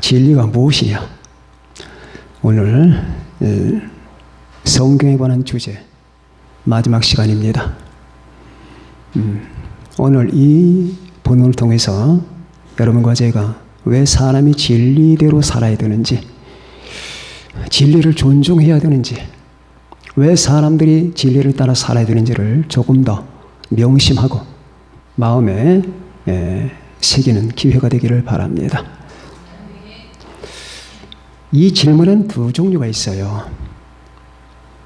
진리가 무엇이냐? 오늘 성경에 관한 주제 마지막 시간입니다. 오늘 이 본문을 통해서 여러분과 제가 왜 사람이 진리대로 살아야 되는지, 진리를 존중해야 되는지, 왜 사람들이 진리를 따라 살아야 되는지를 조금 더 명심하고 마음에 새기는 기회가 되기를 바랍니다. 이 질문은 두 종류가 있어요.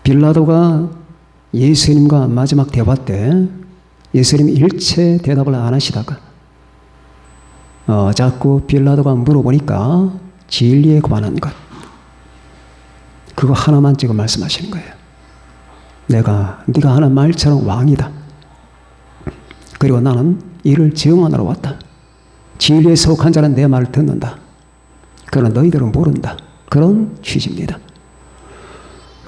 빌라도가 예수님과 마지막 대화 때 예수님이 일체 대답을 안 하시다가 자꾸 빌라도가 물어보니까 진리에 관한 것, 그거 하나만 지금 말씀하시는 거예요. 네가 하는 말처럼 왕이다. 그리고 나는 이를 증언하러 왔다. 진리에 속한 자는 내 말을 듣는다. 그러나 너희들은 모른다. 그런 취지입니다.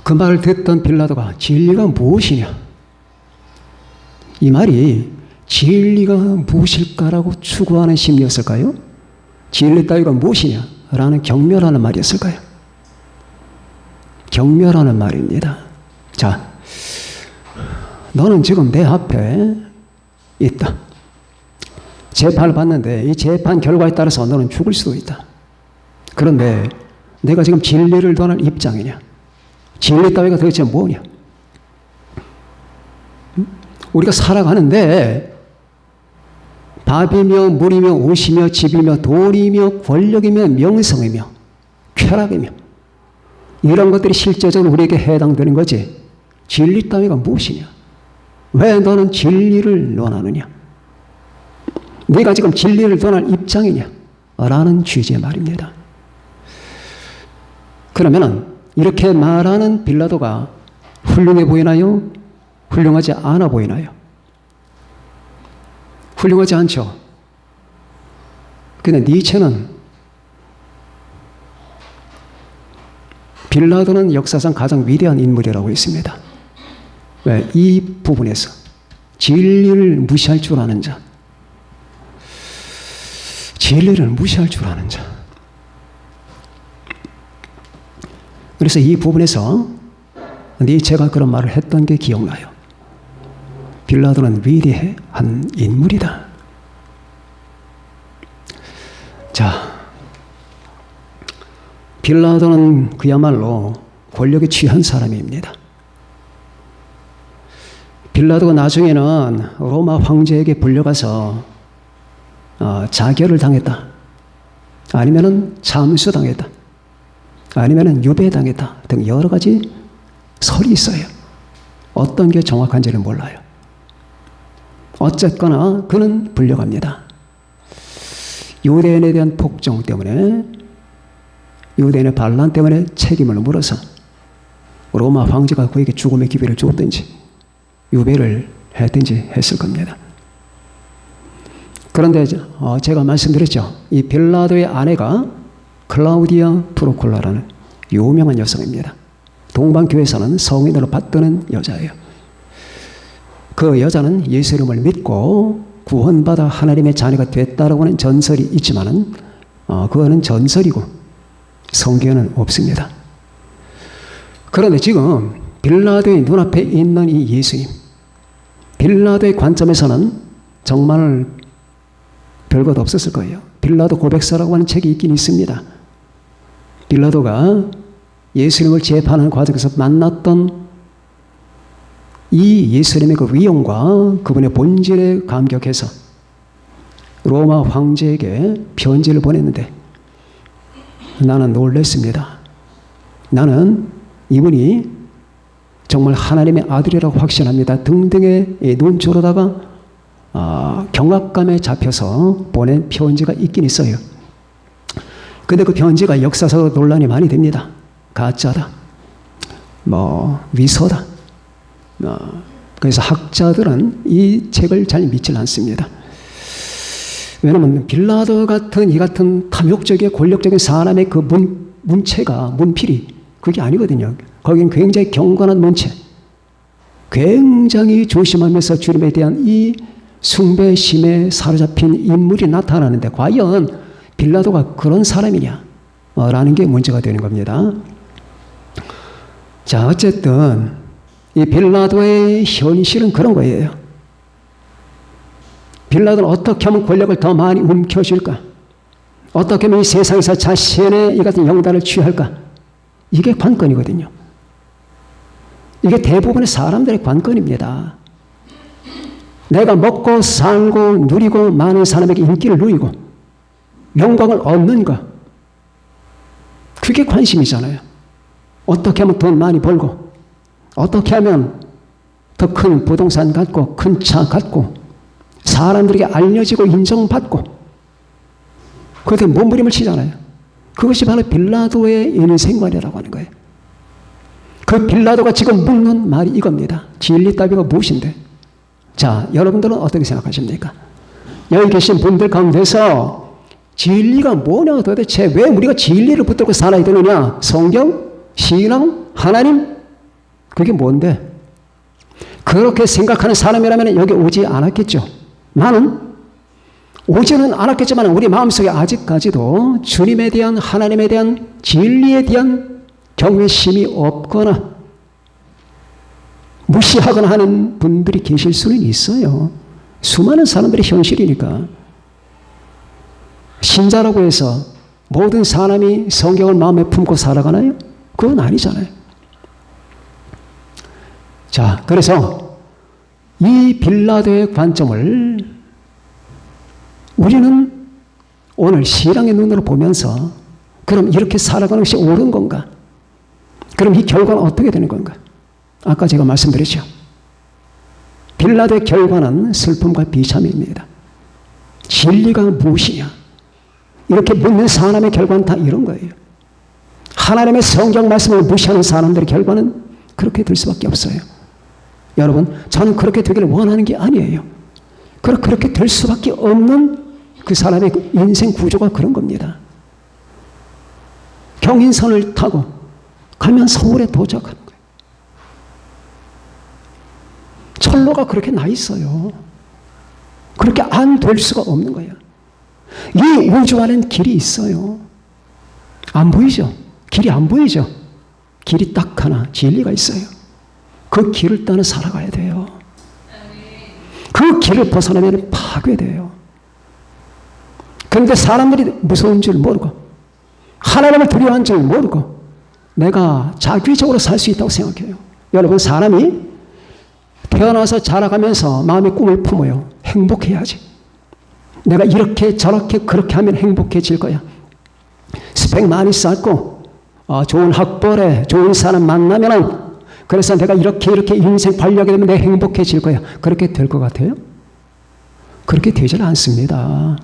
그 말을 듣던 빌라도가 진리가 무엇이냐? 이 말이 진리가 무엇일까라고 추구하는 심리였을까요? 진리 따위가 무엇이냐? 라는 경멸하는 말이었을까요? 경멸하는 말입니다. 자, 너는 지금 내 앞에 있다. 재판을 받는데 이 재판 결과에 따라서 너는 죽을 수도 있다. 그런데 내가 지금 진리를 논할 입장이냐? 진리 따위가 도대체 뭐냐? 우리가 살아가는데 밥이며 물이며 옷이며 집이며 돈이며 권력이며 명성이며 쾌락이며 이런 것들이 실제적으로 우리에게 해당되는 거지. 진리 따위가 무엇이냐? 왜 너는 진리를 논하느냐? 네가 지금 진리를 논할 입장이냐? 라는 취지의 말입니다. 그러면은 이렇게 말하는 빌라도가 훌륭해 보이나요? 훌륭하지 않아 보이나요? 훌륭하지 않죠. 근데 니체는 빌라도는 역사상 가장 위대한 인물이라고 했습니다. 왜? 이 부분에서 진리를 무시할 줄 아는 자, 진리를 무시할 줄 아는 자. 그래서 이 부분에서 니체가 그런 말을 했던 게 기억나요. 빌라도는 위대한 인물이다. 자, 빌라도는 그야말로 권력에 취한 사람입니다. 빌라도가 나중에는 로마 황제에게 불려가서 자결을 당했다. 아니면은 참수당했다. 아니면은 유배당했다 등 여러 가지 설이 있어요. 어떤 게 정확한지는 몰라요. 어쨌거나 그는 불려갑니다. 유대인에 대한 폭정 때문에, 유대인의 반란 때문에 책임을 물어서 로마 황제가 그에게 죽음의 기회를 줬든지 유배를 했든지 했을 겁니다. 그런데 제가 말씀드렸죠. 이 빌라도의 아내가 클라우디아 프로콜라라는 유명한 여성입니다. 동방교회에서는 성인으로 받드는 여자예요. 그 여자는 예수님을 믿고 구원받아 하나님의 자녀가 됐다라고 하는 전설이 있지만은 그거는 전설이고 성경에는 없습니다. 그런데 지금 빌라도의 눈앞에 있는 이 예수님, 빌라도의 관점에서는 정말 별것 없었을 거예요. 빌라도 고백서라고 하는 책이 있긴 있습니다. 빌라도가 예수님을 재판하는 과정에서 만났던 이 예수님의 그 위엄과 그분의 본질에 감격해서 로마 황제에게 편지를 보냈는데 나는 놀랐습니다. 나는 이분이 정말 하나님의 아들이라고 확신합니다. 등등의 논조로다가 경악감에 잡혀서 보낸 편지가 있긴 있어요. 근데 그 편지가 역사적으로 논란이 많이 됩니다. 가짜다. 위서다. 그래서 학자들은 이 책을 잘 믿지 않습니다. 왜냐하면 빌라도 같은 이 같은 탐욕적이고 권력적인 사람의 그 문체가, 문필이 그게 아니거든요. 거기는 굉장히 경건한 문체, 굉장히 조심하면서 주님에 대한 이 숭배심에 사로잡힌 인물이 나타나는데 과연 빌라도가 그런 사람이냐? 라는 게 문제가 되는 겁니다. 자, 어쨌든 이 빌라도의 현실은 그런 거예요. 빌라도는 어떻게 하면 권력을 더 많이 움켜쥘까? 어떻게 하면 이 세상에서 자신의 이 같은 영달을 취할까? 이게 관건이거든요. 이게 대부분의 사람들의 관건입니다. 내가 먹고 살고 누리고 많은 사람에게 인기를 누리고 영광을 얻는 것, 그게 관심이잖아요. 어떻게 하면 돈 많이 벌고 어떻게 하면 더 큰 부동산 갖고 큰 차 갖고 사람들에게 알려지고 인정받고 그것에 몸부림을 치잖아요. 그것이 바로 빌라도의 인생관이라고 하는 거예요. 그 빌라도가 지금 묻는 말이 이겁니다. 진리 따위가 무엇인데? 자, 여러분들은 어떻게 생각하십니까? 여기 계신 분들 가운데서 진리가 뭐냐, 도대체 왜 우리가 진리를 붙들고 살아야 되느냐? 성경? 신앙? 하나님? 그게 뭔데? 그렇게 생각하는 사람이라면 여기 오지 않았겠죠. 나는 오지는 않았겠지만 우리 마음속에 아직까지도 주님에 대한, 하나님에 대한, 진리에 대한 경외심이 없거나 무시하거나 하는 분들이 계실 수는 있어요. 수많은 사람들의 현실이니까. 신자라고 해서 모든 사람이 성경을 마음에 품고 살아가나요? 그건 아니잖아요. 자, 그래서 이 빌라도의 관점을 우리는 오늘 신앙의 눈으로 보면서 그럼 이렇게 살아가는 것이 옳은 건가? 그럼 이 결과는 어떻게 되는 건가? 아까 제가 말씀드렸죠. 빌라도의 결과는 슬픔과 비참입니다. 진리가 무엇이냐? 이렇게 묻는 사람의 결과는 다 이런 거예요. 하나님의 성경 말씀을 무시하는 사람들의 결과는 그렇게 될 수밖에 없어요. 여러분, 저는 그렇게 되기를 원하는 게 아니에요. 그렇게 될 수밖에 없는 그 사람의 인생 구조가 그런 겁니다. 경인선을 타고 가면 서울에 도착하는 거예요. 철로가 그렇게 나 있어요. 그렇게 안 될 수가 없는 거예요. 이 우주 안에는 길이 있어요. 안 보이죠? 길이 안 보이죠? 길이 딱 하나, 진리가 있어요. 그 길을 따라 살아가야 돼요. 그 길을 벗어나면 파괴돼요. 그런데 사람들이 무서운 줄 모르고 하나님을 두려워하는 줄 모르고 내가 자기적으로 살 수 있다고 생각해요. 여러분, 사람이 태어나서 자라가면서 마음의 꿈을 품어요. 행복해야지. 내가 이렇게 저렇게 그렇게 하면 행복해질 거야. 스펙 많이 쌓고 좋은 학벌에 좋은 사람 만나면은 그래서 내가 이렇게 인생 관리하게 되면 내가 행복해질 거야. 그렇게 될 것 같아요? 그렇게 되질 않습니다.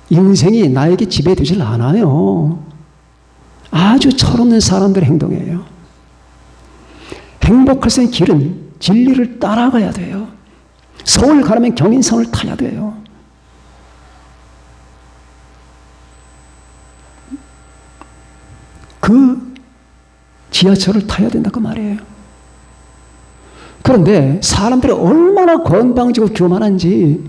인생이 나에게 지배되질 않아요. 아주 철없는 사람들의 행동이에요. 행복할 수 있는 길은 진리를 따라가야 돼요. 서울 가려면 경인선을 타야 돼요. 그 지하철을 타야 된다고 말이에요. 그런데 사람들이 얼마나 건방지고 교만한지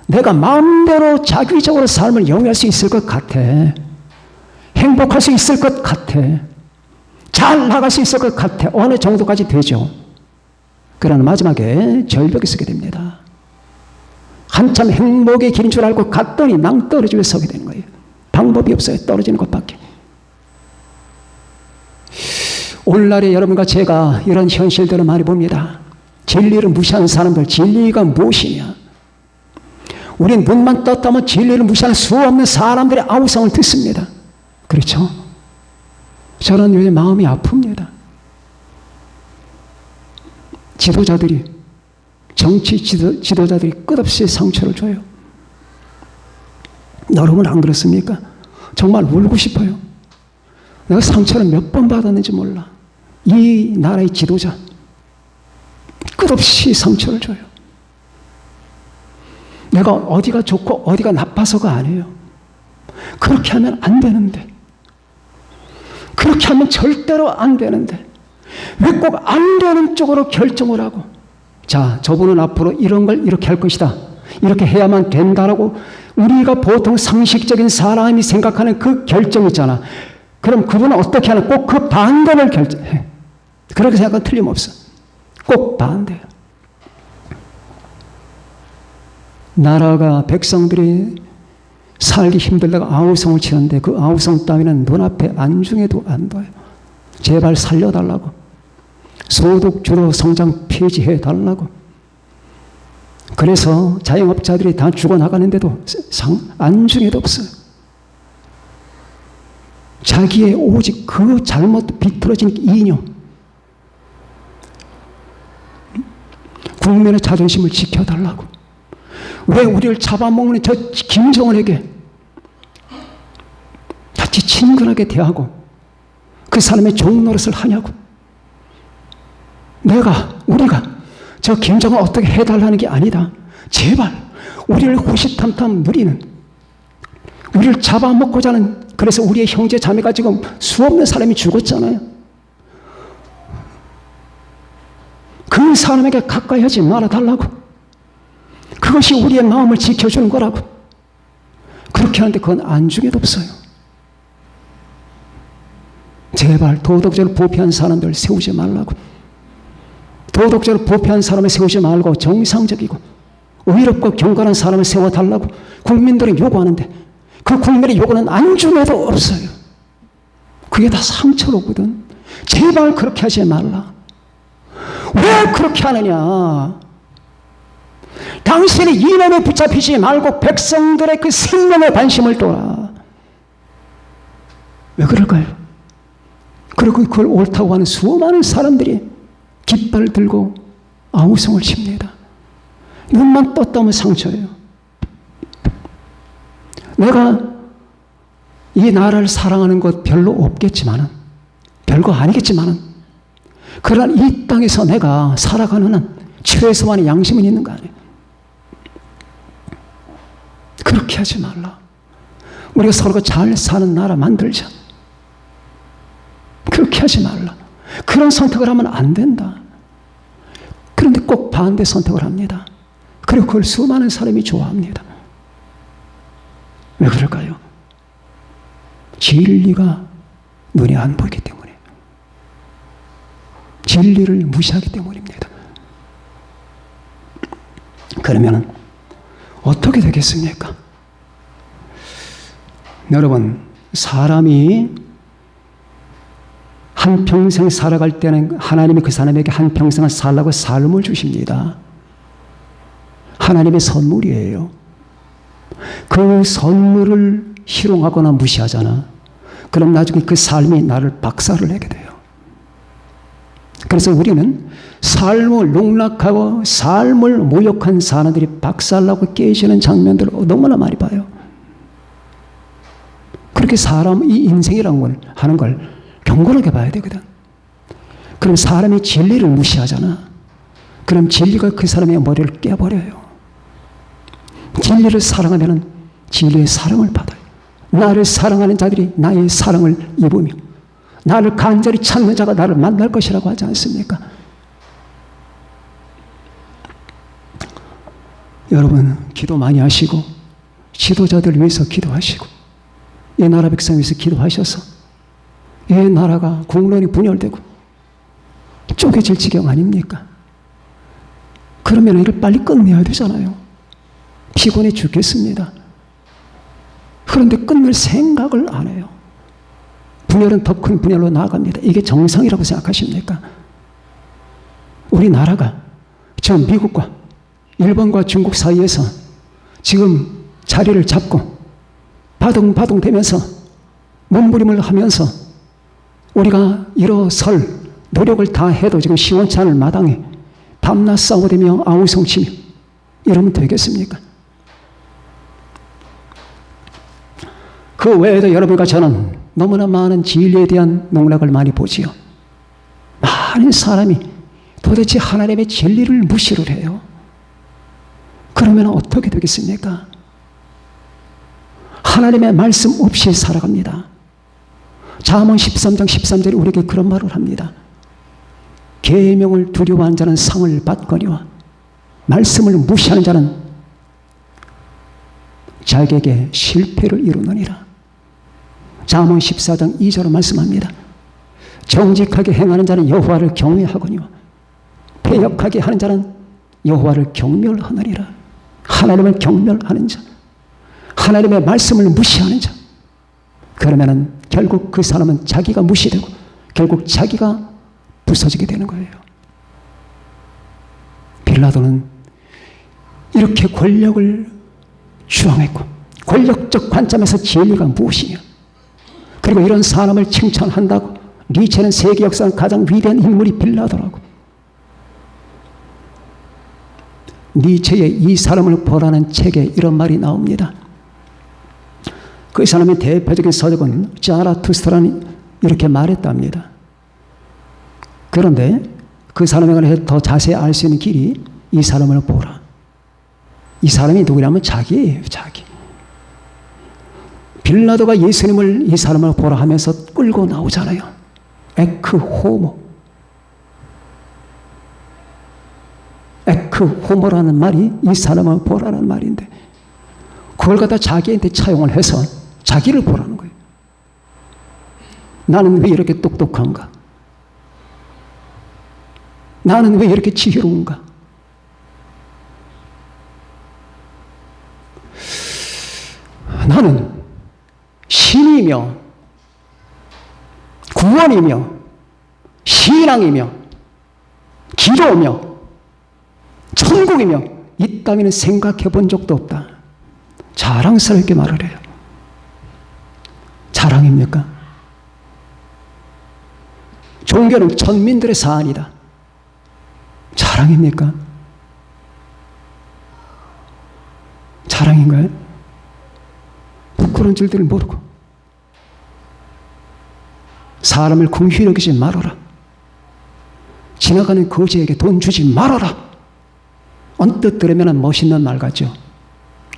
내가 마음대로 자기적으로 삶을 영위할 수 있을 것 같아. 행복할 수 있을 것 같아. 잘 나갈 수 있을 것 같아. 어느 정도까지 되죠. 그러나 마지막에 절벽에 서게 됩니다. 한참 행복의 길인 줄 알고 갔더니 낭떠러지에 서게 되는 거예요. 방법이 없어요. 떨어지는 것밖에. 오늘날에 여러분과 제가 이런 현실들을 많이 봅니다. 진리를 무시하는 사람들, 진리가 무엇이냐? 우린 눈만 떴다면 진리를 무시하는 수 없는 사람들의 아우성을 듣습니다. 그렇죠? 저는 요즘 마음이 아픕니다. 지도자들이, 정치 지도자들이 끝없이 상처를 줘요. 여러분 안 그렇습니까? 정말 울고 싶어요. 내가 상처를 몇 번 받았는지 몰라. 이 나라의 지도자 끝없이 상처를 줘요. 내가 어디가 좋고 어디가 나빠서가 아니에요. 그렇게 하면 안 되는데, 그렇게 하면 절대로 안 되는데 왜 꼭 안 되는 쪽으로 결정을 하고, 자, 저분은 앞으로 이런 걸 이렇게 할 것이다. 이렇게 해야만 된다라고 우리가 보통 상식적인 사람이 생각하는 그 결정 있잖아. 그럼 그분은 어떻게 하나? 꼭 그 반대를 결정해. 그렇게 생각하면 틀림없어. 꼭 반대. 나라가 백성들이 살기 힘들다가 아우성을 치는데 그 아우성 따위는 눈앞에 안중에도 안 둬요. 제발 살려달라고. 소득 주도 성장 폐지해달라고. 그래서 자영업자들이 다 죽어나가는데도 안중에도 없어요. 자기의 오직 그 잘못 비틀어진 이념, 국민의 자존심을 지켜달라고. 왜 우리를 잡아먹는 저 김정은에게 같이 친근하게 대하고 그 사람의 종 노릇을 하냐고. 우리가 저 김정은 어떻게 해달라는 게 아니다. 제발 우리를 호시탐탐 누리는, 우리를 잡아먹고자 하는, 그래서 우리의 형제 자매가 지금 수없는 사람이 죽었잖아요. 그 사람에게 가까이 하지 말아달라고. 그것이 우리의 마음을 지켜주는 거라고. 그렇게 하는데 그건 안중에도 없어요. 제발 도덕적으로 부패한 사람들 세우지 말라고. 도덕적으로 부패한 사람을 세우지 말고 정상적이고 의롭고 경건한 사람을 세워달라고 국민들이 요구하는데 그 국민의 요구는 안중에도 없어요. 그게 다 상처로거든. 제발 그렇게 하지 말라. 왜 그렇게 하느냐? 당신이 이념에 붙잡히지 말고 백성들의 그 생명에 관심을 둬라. 왜 그럴까요? 그리고 그걸 옳다고 하는 수많은 사람들이 깃발을 들고 아우성을 칩니다. 눈만 떴다면 상처예요. 내가 이 나라를 사랑하는 것 별로 없겠지만은, 별거 아니겠지만은, 그러나 이 땅에서 내가 살아가는 한 최소한의 양심은 있는 거 아니에요. 그렇게 하지 말라. 우리가 서로가 잘 사는 나라 만들자. 그렇게 하지 말라. 그런 선택을 하면 안 된다. 그런데 꼭 반대 선택을 합니다. 그리고 그걸 수많은 사람이 좋아합니다. 왜 그럴까요? 진리가 눈에 안 보이기 때문에. 진리를 무시하기 때문입니다. 그러면 어떻게 되겠습니까? 여러분, 사람이 한평생 살아갈 때는 하나님이 그 사람에게 한평생을 살라고 삶을 주십니다. 하나님의 선물이에요. 그 선물을 희롱하거나 무시하잖아. 그럼 나중에 그 삶이 나를 박살을 내게 돼요. 그래서 우리는 삶을 농락하고 삶을 모욕한 사람들이 박살나고 깨지는 장면들을 너무나 많이 봐요. 그렇게 사람, 이 인생이라는 걸 하는 걸 경건하게 봐야 되거든. 그럼 사람이 진리를 무시하잖아. 그럼 진리가 그 사람의 머리를 깨버려요. 진리를 사랑하면 진리의 사랑을 받아요. 나를 사랑하는 자들이 나의 사랑을 입으며 나를 간절히 찾는 자가 나를 만날 것이라고 하지 않습니까? 여러분, 기도 많이 하시고 지도자들 위해서 기도하시고 이 나라 백성 위해서 기도하셔서 이 나라가 국론이 분열되고 쪼개질 지경 아닙니까? 그러면 이를 빨리 끝내야 되잖아요. 피곤해 죽겠습니다. 그런데 끝낼 생각을 안 해요. 분열은 더 큰 분열로 나아갑니다. 이게 정상이라고 생각하십니까? 우리나라가 저 미국과 일본과 중국 사이에서 지금 자리를 잡고 바둥바둥 되면서 몸부림을 하면서 우리가 일어설 노력을 다 해도 지금 시원치 않을 마당에 밤낮 싸우며 아우성치며 이러면 되겠습니까? 그 외에도 여러분과 저는 너무나 많은 진리에 대한 농락을 많이 보지요. 많은 사람이 도대체 하나님의 진리를 무시를 해요. 그러면 어떻게 되겠습니까? 하나님의 말씀 없이 살아갑니다. 잠언 13장 13절에 우리에게 그런 말을 합니다. 계명을 두려워하는 자는 상을 받거니와 말씀을 무시하는 자는 자기에게 실패를 이루느니라. 잠언 14장 2절로 말씀합니다. 정직하게 행하는 자는 여호와를 경외하거니와 패역하게 하는 자는 여호와를 경멸하느니라. 하나님을 경멸하는 자, 하나님의 말씀을 무시하는 자, 그러면은 결국 그 사람은 자기가 무시되고 결국 자기가 부서지게 되는 거예요. 빌라도는 이렇게 권력을 주장했고 권력적 관점에서 진리가 무엇이냐, 그리고 이런 사람을 칭찬한다고 니체는 세계 역사상 가장 위대한 인물이 빌라도라고. 니체의 이 사람을 보라는 책에 이런 말이 나옵니다. 그 사람의 대표적인 서적은 자라투스트라는 이렇게 말했답니다. 그런데 그 사람에 관해 더 자세히 알 수 있는 길이 이 사람을 보라. 이 사람이 누구냐면 자기예요, 자기. 빌라도가 예수님을 이 사람을 보라 하면서 끌고 나오잖아요. 에크 호모. 에크 호모라는 말이 이 사람을 보라는 말인데 그걸 갖다 자기한테 차용을 해서 자기를 보라는 거예요. 나는 왜 이렇게 똑똑한가? 나는 왜 이렇게 지혜로운가? 나는 신이며 구원이며 신앙이며 기도며 천국이며 이 땅에는 생각해 본 적도 없다. 자랑스럽게 말을 해요. 자랑입니까? 종교는 천민들의 사안이다. 자랑입니까? 자랑인가요? 부끄러운 줄들을 모르고 사람을 긍휼히 여기지 말아라. 지나가는 거지에게 돈 주지 말아라. 언뜻 들으면 멋있는 말 같죠.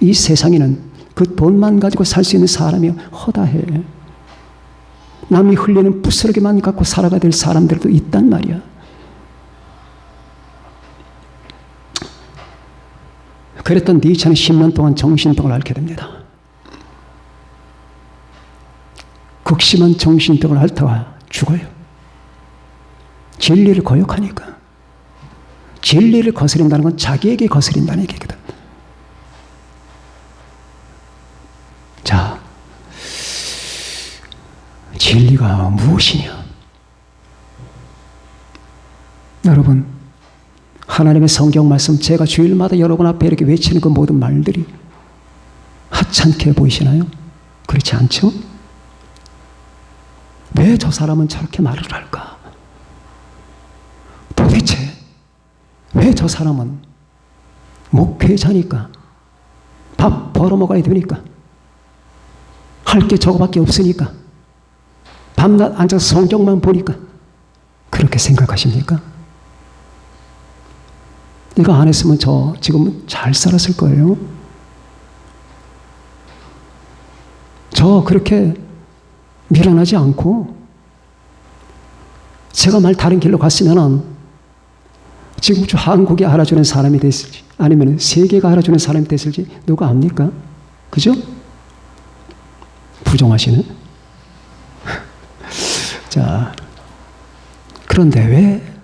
이 세상에는 그 돈만 가지고 살 수 있는 사람이 허다해. 남이 흘리는 부스러기만 갖고 살아가야 될 사람들도 있단 말이야. 그랬던 니체는 10년 동안 정신병을 앓게 됩니다. 극심한 정신병을 앓다가 죽어요. 진리를 거역하니까. 진리를 거스린다는 건 자기에게 거스린다는 얘기거든. 자, 진리가 무엇이냐? 여러분, 하나님의 성경 말씀, 제가 주일마다 여러분 앞에 이렇게 외치는 그 모든 말들이 하찮게 보이시나요? 그렇지 않죠? 왜 저 사람은 저렇게 말을 할까? 도대체 왜 저 사람은 목회자니까, 밥 벌어먹어야 되니까, 할 게 저거밖에 없으니까, 밤낮 앉아서 성경만 보니까 그렇게 생각하십니까? 이거 안 했으면 저 지금 잘 살았을 거예요. 저 그렇게 미련하지 않고 제가 말 다른 길로 갔으면 지금 저 한국이 알아주는 사람이 됐을지 아니면 세계가 알아주는 사람이 됐을지 누가 압니까? 그죠? 부정하시는? 자, 그런데 왜?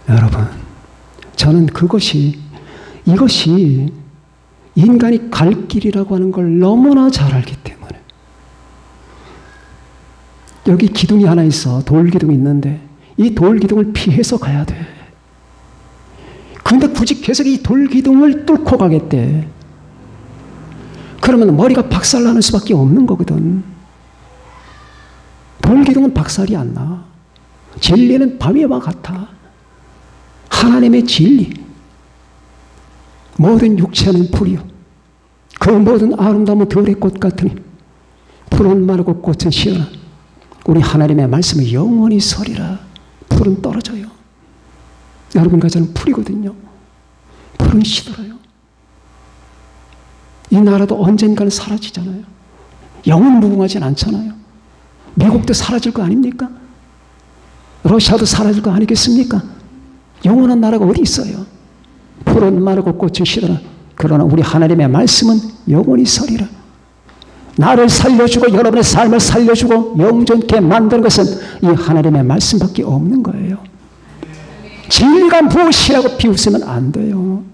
여러분, 저는 이것이 인간이 갈 길이라고 하는 걸 너무나 잘 알기 때문에. 여기 기둥이 하나 있어. 돌기둥이 있는데 이 돌기둥을 피해서 가야 돼. 그런데 굳이 계속 이 돌기둥을 뚫고 가겠대. 그러면 머리가 박살나는 수밖에 없는 거거든. 돌기둥은 박살이 안 나. 진리는 밤이와 같아. 하나님의 진리. 모든 육체는 풀이요. 그 모든 아름다움은 들의 꽃 같으니 풀은 마르고 꽃은 시어나 우리 하나님의 말씀은 영원히 서리라. 풀은 떨어져요. 여러분과 저는 풀이거든요. 풀은 시들어요. 이 나라도 언젠가는 사라지잖아요. 영원 무궁하진 않잖아요. 미국도 사라질 거 아닙니까? 러시아도 사라질 거 아니겠습니까? 영원한 나라가 어디 있어요? 풀은 마르고 꽃은 시들어 그러나 우리 하나님의 말씀은 영원히 서리라. 나를 살려주고 여러분의 삶을 살려주고 영존케 만드는 것은 이 하나님의 말씀밖에 없는 거예요. 진리가 무엇이라고 비웃으면 안 돼요.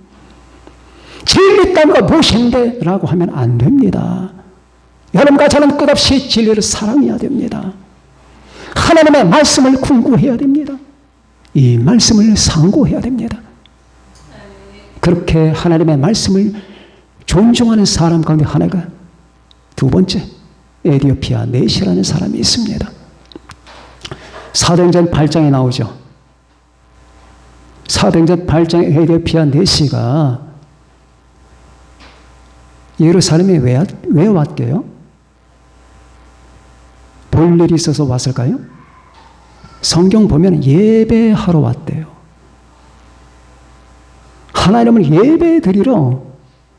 진리 따위가 무엇인데? 라고 하면 안 됩니다. 여러분과 저는 끝없이 진리를 사랑해야 됩니다. 하나님의 말씀을 궁구해야 됩니다. 이 말씀을 상고해야 됩니다. 그렇게 하나님의 말씀을 존중하는 사람 가운데 하나가 두 번째, 에디오피아 네시라는 사람이 있습니다. 사도행전 8장에 나오죠. 사도행전 8장에 에디오피아 네시가 예루살렘에 왜 왔게요? 볼 일이 있어서 왔을까요? 성경 보면 예배하러 왔대요. 하나님을 예배 드리러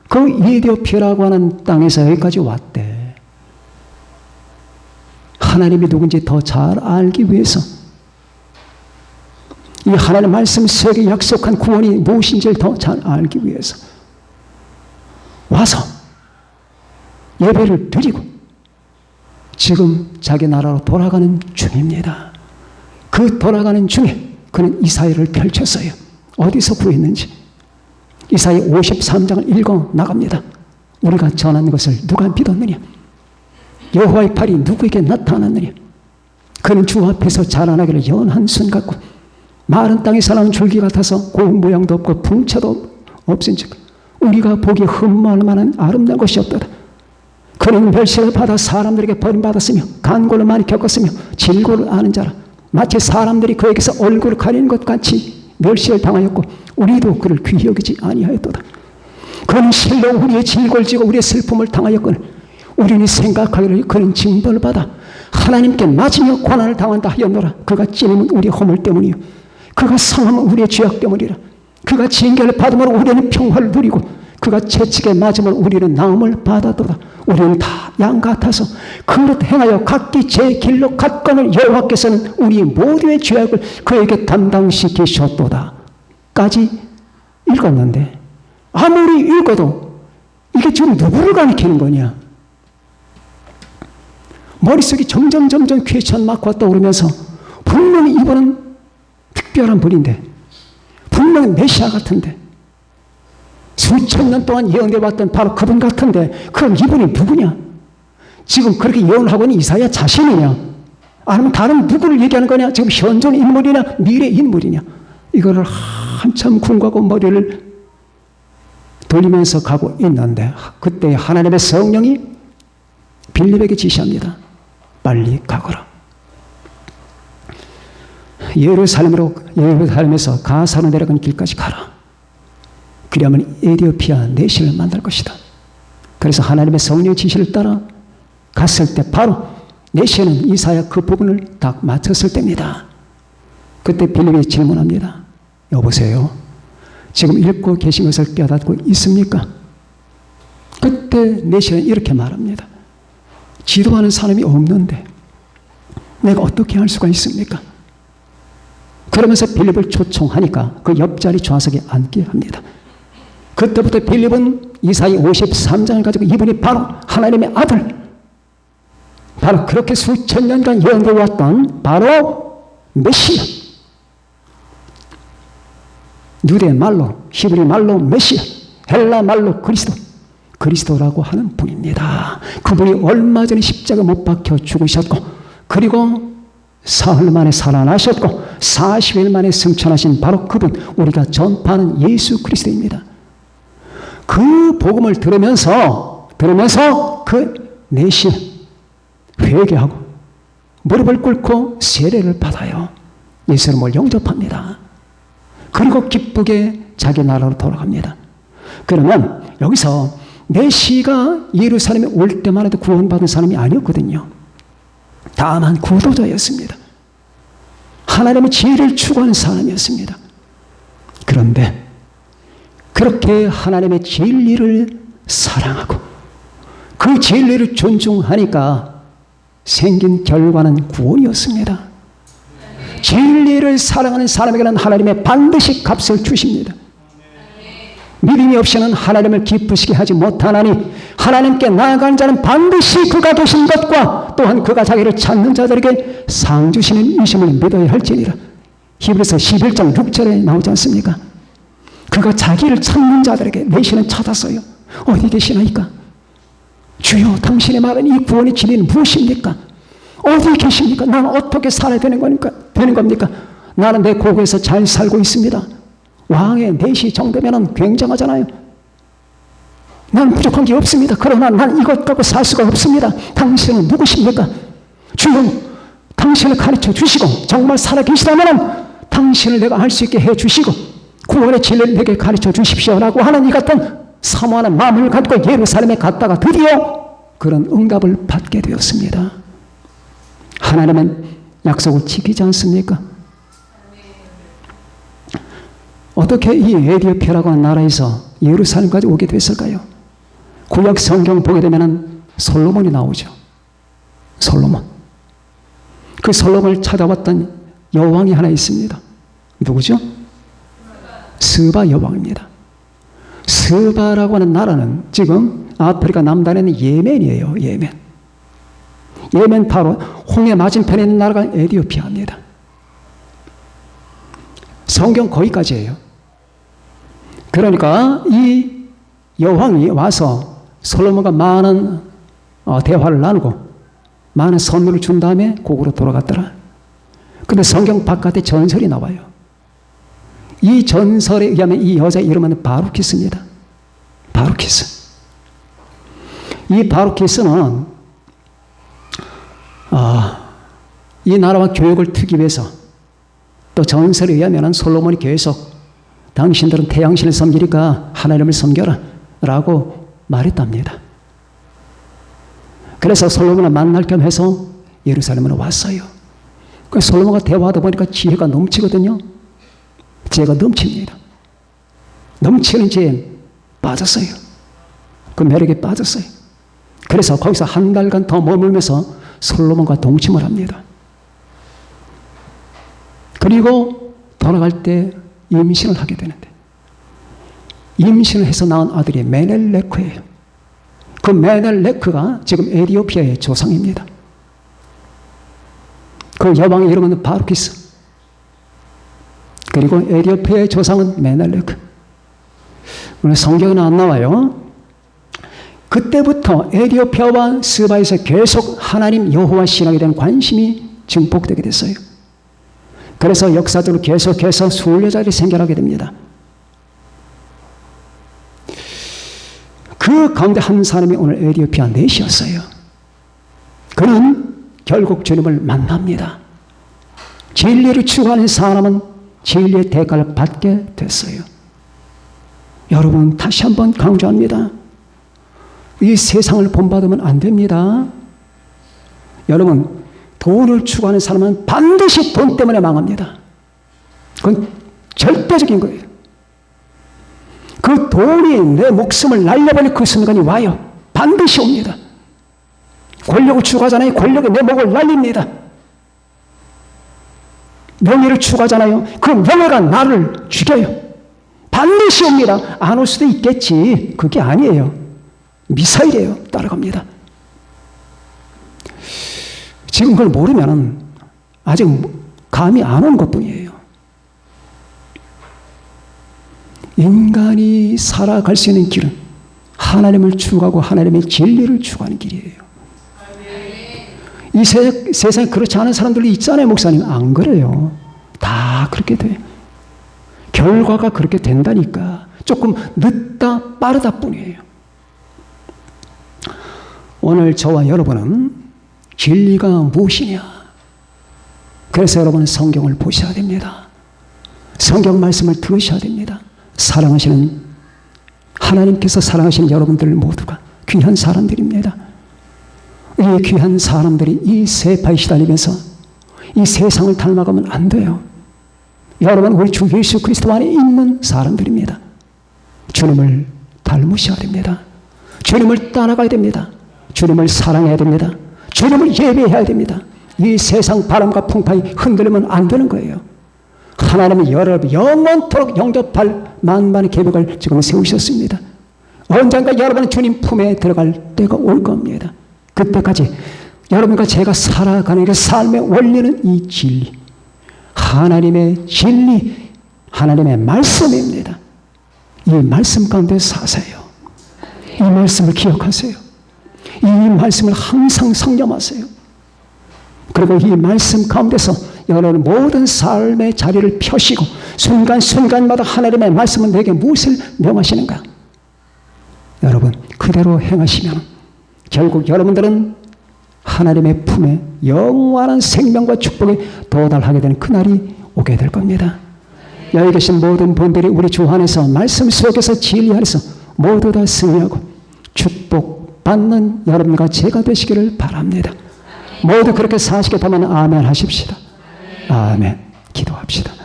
그 에디오피아라고 하는 땅에서 여기까지 왔대. 하나님이 누군지 더 잘 알기 위해서, 이 하나님 말씀 속에 약속한 구원이 무엇인지를 더 잘 알기 위해서 와서 예배를 드리고 지금 자기 나라로 돌아가는 중입니다. 그 돌아가는 중에 그는 이사야를 펼쳤어요. 어디서 구했는지. 이사야 53장을 읽어 나갑니다. 우리가 전한 것을 누가 믿었느냐? 여호와의 팔이 누구에게 나타났느냐? 그는 주 앞에서 자라나기를 연한 순 같고 마른 땅에서 나온 줄기 같아서 고운 모양도 없고 풍채도 없은즉 우리가 보기에 흠모할 만한 아름다운 것이 없도다. 그는 멸시를 받아 사람들에게 버림받았으며 간고를 많이 겪었으며 질고를 아는 자라. 마치 사람들이 그에게서 얼굴을 가리는 것 같이 멸시를 당하였고 우리도 그를 귀히 여기지 아니하였도다. 그는 실로 우리의 질고를 지고 우리의 슬픔을 당하였거늘 우리는 생각하기를 그는 징벌을 받아 하나님께 맞으며 고난을 당한다 하였노라. 그가 찔림은 우리의 허물 때문이요 그가 상함은 우리의 죄악 때문이라. 그가 징계를 받음으로 우리는 평화를 누리고 그가 채찍에 맞음으로 우리는 나음을 받았도다. 우리는 다 양 같아서 그릇 행하여 각기 제 길로 갔거늘 여호와께서는 우리 모두의 죄악을 그에게 담당시키셨도다. 까지 읽었는데 아무리 읽어도 이게 지금 누구를 가리키는 거냐? 머릿속이 점점 퀘션 마크가 떠오르면서 분명히 이분은 특별한 분인데 분명히 메시아 같은데 수천 년 동안 예언되어 왔던 바로 그분 같은데 그럼 이분이 누구냐? 지금 그렇게 예언하고 있는 이사야 자신이냐? 아니면 다른 누구를 얘기하는 거냐? 지금 현존 인물이냐? 미래 인물이냐? 이거를 한참 궁금하고 머리를 돌리면서 가고 있는데 그때 하나님의 성령이 빌립에게 지시합니다. 빨리 가거라. 예루살렘에서 가사로 내려가는 길까지 가라. 그리하면 에디오피아 네시를 만날 것이다. 그래서 하나님의 성령의 지시를 따라 갔을 때 바로 네시는 이사야 그 부분을 딱 맞췄을 때입니다. 그때 빌립이 질문합니다. 여보세요. 지금 읽고 계신 것을 깨닫고 있습니까? 그때 네시는 이렇게 말합니다. 지도하는 사람이 없는데 내가 어떻게 할 수가 있습니까? 그러면서 빌립을 초청하니까 그 옆자리 좌석에 앉게 합니다. 그때부터 빌립은 이사야 53장을 가지고 이분이 바로 하나님의 아들, 바로 그렇게 수천 년간 예언되어 왔던 바로 메시아, 유대 말로 히브리 말로 메시아, 헬라 말로 그리스도라고 하는 분입니다. 그분이 얼마 전에 십자가 못 박혀 죽으셨고 그리고 사흘 만에 살아나셨고 40일 만에 승천하신 바로 그분, 우리가 전파하는 예수 그리스도입니다. 그 복음을 들으면서 그 내신 회개하고 무릎을 꿇고 세례를 받아요. 예수님을 영접합니다. 그리고 기쁘게 자기 나라로 돌아갑니다. 그러면 여기서 메시가 예루살렘에 올 때만 해도 구원받은 사람이 아니었거든요. 다만 구도자였습니다. 하나님의 지혜를 추구하는 사람이었습니다. 그런데 그렇게 하나님의 진리를 사랑하고 그 진리를 존중하니까 생긴 결과는 구원이었습니다. 진리를 사랑하는 사람에게는 하나님의 반드시 값을 주십니다. 믿음이 없이는 하나님을 기쁘시게 하지 못하나니 하나님께 나아가는 자는 반드시 그가 계신 것과 또한 그가 자기를 찾는 자들에게 상 주시는 이심을 믿어야 할지니라. 히브리서 11장 6절에 나오지 않습니까? 그가 자기를 찾는 자들에게 내시는 찾았어요. 어디 계시나이까? 주여, 당신의 말은 이 구원의 진리는 무엇입니까? 어디 계십니까? 나는 어떻게 살아야 되는 겁니까? 나는 내 고국에서 잘 살고 있습니다. 왕의 4시 정도면 굉장하잖아요. 난 부족한 게 없습니다. 그러나 난 이것 갖고 살 수가 없습니다. 당신은 누구십니까? 주여, 당신을 가르쳐 주시고 정말 살아계시다면 당신을 내가 알 수 있게 해주시고 구원의 진리를 내게 가르쳐 주십시오라고 하는 이 같은 사모하는 마음을 갖고 예루살렘에 갔다가 드디어 그런 응답을 받게 되었습니다. 하나님은 약속을 지키지 않습니까? 어떻게 이 에디오피아라고 하는 나라에서 예루살렘까지 오게 됐을까요? 구약 성경 보게 되면 솔로몬이 나오죠. 솔로몬. 그 솔로몬을 찾아왔던 여왕이 하나 있습니다. 누구죠? 스바 여왕입니다. 스바라고 하는 나라는 지금 아프리카 남단에 있는 예멘이에요. 예멘. 예멘 바로 홍해 맞은편에 있는 나라가 에디오피아입니다. 성경 거기까지예요. 그러니까 이 여왕이 와서 솔로몬과 많은 대화를 나누고 많은 선물을 준 다음에 고국으로 돌아갔더라. 근데 성경 바깥에 전설이 나와요. 이 전설에 의하면 이 여자의 이름은 바루키스입니다. 바루키스. 이 바루키스는 이 나라와 교육을 트기 위해서 또 전설에 의하면 솔로몬이 계속 당신들은 태양신을 섬기니까 하나님을 섬겨라 라고 말했답니다. 그래서 솔로몬을 만날 겸 해서 예루살렘으로 왔어요. 그 솔로몬과 대화하다 보니까 지혜가 넘치거든요. 지혜가 넘칩니다. 넘치는 지혜에 빠졌어요. 그 매력에 빠졌어요. 그래서 거기서 한 달간 더 머물면서 솔로몬과 동침을 합니다. 그리고 돌아갈 때 임신을 하게 되는데 임신을 해서 낳은 아들이 메넬레크예요. 그 메넬레크가 지금 에디오피아의 조상입니다. 그 여왕의 이름은 바루키스. 그리고 에디오피아의 조상은 메넬레크. 오늘 성경은 안 나와요. 그때부터 에디오피아와 스바에서 계속 하나님 여호와 신앙에 대한 관심이 증폭되게 됐어요. 그래서 역사적으로 계속해서 순례자들이 생겨나게 됩니다. 그 가운데 한 사람이 오늘 에디오피아 넷이었어요. 그는 결국 주님을 만납니다. 진리를 추구하는 사람은 진리의 대가를 받게 됐어요. 여러분, 다시 한번 강조합니다. 이 세상을 본받으면 안 됩니다. 여러분, 돈을 추구하는 사람은 반드시 돈 때문에 망합니다. 그건 절대적인 거예요. 그 돈이 내 목숨을 날려버릴 그 순간이 와요. 반드시 옵니다. 권력을 추구하잖아요. 권력이 내 목을 날립니다. 명예를 추구하잖아요. 그 명예가 나를 죽여요. 반드시 옵니다. 안 올 수도 있겠지. 그게 아니에요. 미사일이에요. 따라갑니다. 지금 그걸 모르면 아직 감이 안 온 것뿐이에요. 인간이 살아갈 수 있는 길은 하나님을 추구하고 하나님의 진리를 추구하는 길이에요. 이 세상에 그렇지 않은 사람들이 있잖아요. 목사님. 안 그래요. 다 그렇게 돼. 결과가 그렇게 된다니까. 조금 늦다 빠르다 뿐이에요. 오늘 저와 여러분은 진리가 무엇이냐? 그래서 여러분은 성경을 보셔야 됩니다. 성경 말씀을 들으셔야 됩니다. 사랑하시는 하나님께서 사랑하시는 여러분들 모두가 귀한 사람들입니다. 이 귀한 사람들이 이 세파에 시달리면서 이 세상을 닮아가면 안 돼요. 여러분, 우리 주 예수 그리스도 안에 있는 사람들입니다. 주님을 닮으셔야 됩니다. 주님을 따라가야 됩니다. 주님을 사랑해야 됩니다. 주님을 예배해야 됩니다. 이 세상 바람과 풍파에 흔들리면 안 되는 거예요. 하나님은 여러분 영원토록 영접할 만반의 계획을 지금 세우셨습니다. 언젠가 여러분은 주님 품에 들어갈 때가 올 겁니다. 그때까지 여러분과 제가 살아가는 그 삶의 원리는 이 진리, 하나님의 진리, 하나님의 말씀입니다. 이 말씀 가운데 사세요. 이 말씀을 기억하세요. 이 말씀을 항상 상념하세요. 그리고 이 말씀 가운데서 여러분 모든 삶의 자리를 펴시고 순간순간마다 하나님의 말씀은 내게 무엇을 명하시는가? 여러분 그대로 행하시면 결국 여러분들은 하나님의 품에 영원한 생명과 축복에 도달하게 되는 그날이 오게 될 겁니다. 여기 계신 모든 분들이 우리 주 안에서 말씀 속에서 진리 안에서 모두 다 승리하고 축복받는 여러분과 제가 되시기를 바랍니다. 모두 그렇게 사시게 되면 아멘 하십시다. 아멘. 기도합시다.